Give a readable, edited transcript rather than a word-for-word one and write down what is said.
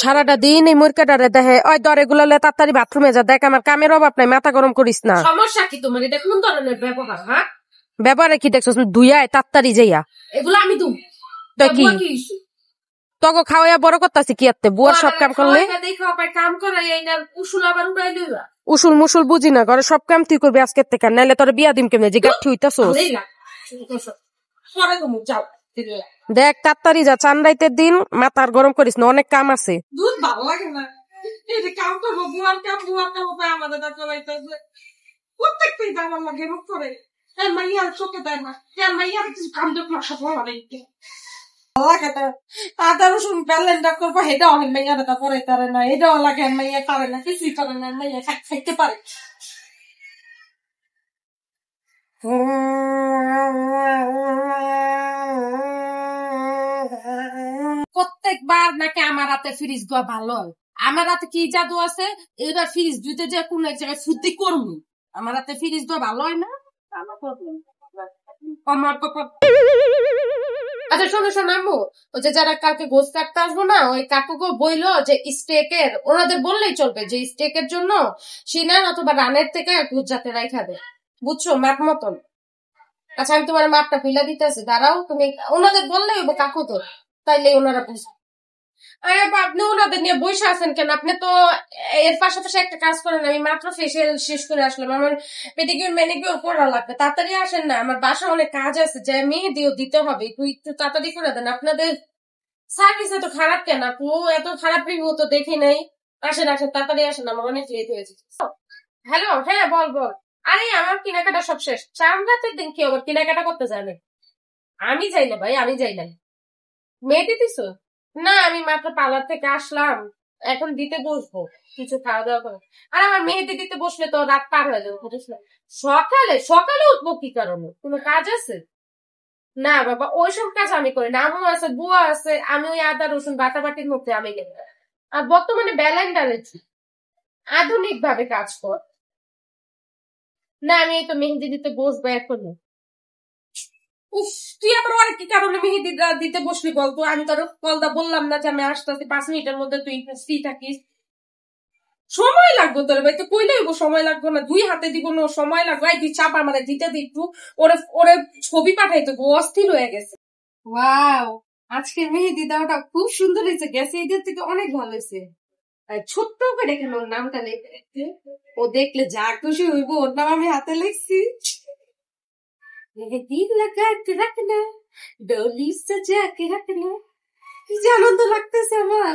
সারাটা দিন এই মুরকাটারে দেখে ওই দরে গুলালে তাড়াতাড়ি বাথরুমে যা, দেখ আমার কামের অভাব নাই, মাথা গরম করিস না। সমস্যা কি তোমার? এটা কোন ধরনের ব্যবহার? হ্যাঁ, ব্যাপারে কি দেখছো? ধুইয়ায় তাড়াতাড়ি যাইয়া এগুলো আমি দু তো কি তগো খাওয়াইয়া বড় করতেছি কি আত্তে বুয়ার সব কাম করলে কাম করাই না, উসুল আবার উড়াই লইবা। উসুল মুসুল বুঝি না, ঘরে সব কাম তুই করবি আজকের থেকে, নাইলে তোর বিয়া দিম কেমনে যে গাঠি হইতাছোস। দেখ তাড়াতাড়ি যা, চান্দাইতের দিন মাথার গরম করিস না, অনেক কাম আছে। দুধ ভালো লাগে না, এই যে কাম করবো বুয়ার কাম আমাদের চলাইতেছে প্রত্যেকটাই দাম লাগে রূপ করে। মাইয়ার চোখে দেয় না, মাইয়ার কিছু কাম দেখলো সফল হবে আদা রসুন ব্যালেন্ডা করবো, এটা অনেক মাইয়া দাদা পরে তারে না, এটাও লাগে মাইয়া পারে না, কিছুই পারে না, মাইয়া খাইতে পারে। প্রত্যেকবার নাকি আমার হাতে ফ্রিজ দেওয়া ভালো, আমার হাতে কি জাদু আছে? এবার ফ্রিজ দুইতে যে কোন এক জায়গায় ফুর্তি করবো, আমার হাতে ফ্রিজ দেওয়া ভালো হয় না। আচ্ছা শোনো শোনো আম্মু, ওই যে যারা কালকে গোস কাটতে আসবো না, ওই কাকুকে বইলো যে স্টেকের, ওনাদের বললেই চলবে যে স্টেকের জন্য সিনার অথবা রানের থেকে দুধ যাতে রাইখা দেয়, বুঝছো, মাপ মতন। আচ্ছা আমি তোমার মাপটা ফিলা দিতে আছি, দাঁড়াও, তুমি ওনাদের বললেই কাকু তো, তাইলে ওনারা বুঝবে। আপনি ওনাদের নিয়ে বসে আছেন কেন? আপনি তো এর পাশাপাশি একটা কাজ করেন, আমি মাত্র ফেসিয়াল শেষ করে আসলাম, আমার পেডিকিউর ম্যানিকিউর করা লাগবে, তাড়াতাড়ি আসেন না, আমার বাসা অনেক কাজ আছে, যে মেহেদিও দিতে হবে, একটু তাড়াতাড়ি করে দেন। আপনাদের সার্ভিস এত খারাপ কেন আপু? এত খারাপ রিভিউ তো দেখি নাই। আসেন আসেন তাড়াতাড়ি আসেন, আমার অনেক লেট হয়েছে। হ্যালো, হ্যাঁ বল বল। আরে আমার কেনাকাটা সব শেষ, চার রাতের দিন কি আবার কেনাকাটা করতে যাবে? আমি যাই না ভাই, আমি যাই না। মেহেদি দিছো? না, আমি মাত্র পার্লার থেকে আসলাম, এখন দিতে বসবো, কিছু খাওয়া দাওয়া করে। আর আমার মেহেদি দিতে বসলে তো রাত পার হয়ে যাবে, বুঝিস না। সকালে সকালে উঠবো কি কারণে? কোনো কাজ আছে? না বাবা, ওইসব কাজ আমি করি না, আম্মু আছে, বুয়া আছে, আমি ওই আদা রসুন বাটাবাটির মধ্যে আমি গেলে। আর বর্তমানে ব্যালেন্ডার আধুনিক ভাবে কাজ কর। না আমি এই তো মেহেদি দিতে বসবো এখনই। উফ, তুই আবার অনেক কি কারণে মেহেদি দিতে বসবি বলতো? আমি তোর কলটা বললাম না যে আমি আসতেছি 5 মিনিটের মধ্যে, তুই ফ্রি থাকিস। সময় লাগবে তোর ভাই, তো কইলে সময় লাগবে না, 2 হাতে দিব না, সময় লাগবে। তুই চাপা মানে দিতে দি একটু, ওরে ওরে ছবি পাঠাইতে অস্থির হয়ে গেছে। ওয়াও, আজকে মেহেদি দেওয়াটা খুব সুন্দর হয়েছে, গেছে এদের থেকে অনেক ভালো হয়েছে। ছোট্ট করে দেখেন ওর নামটা লিখতে, ও দেখলে যা খুশি হইব, ওর নাম আমি হাতে লিখছি। मेहंदी लगा के रखना, डोली सजा के रखना, কি যে আনন্দ লাগতেছে আমার।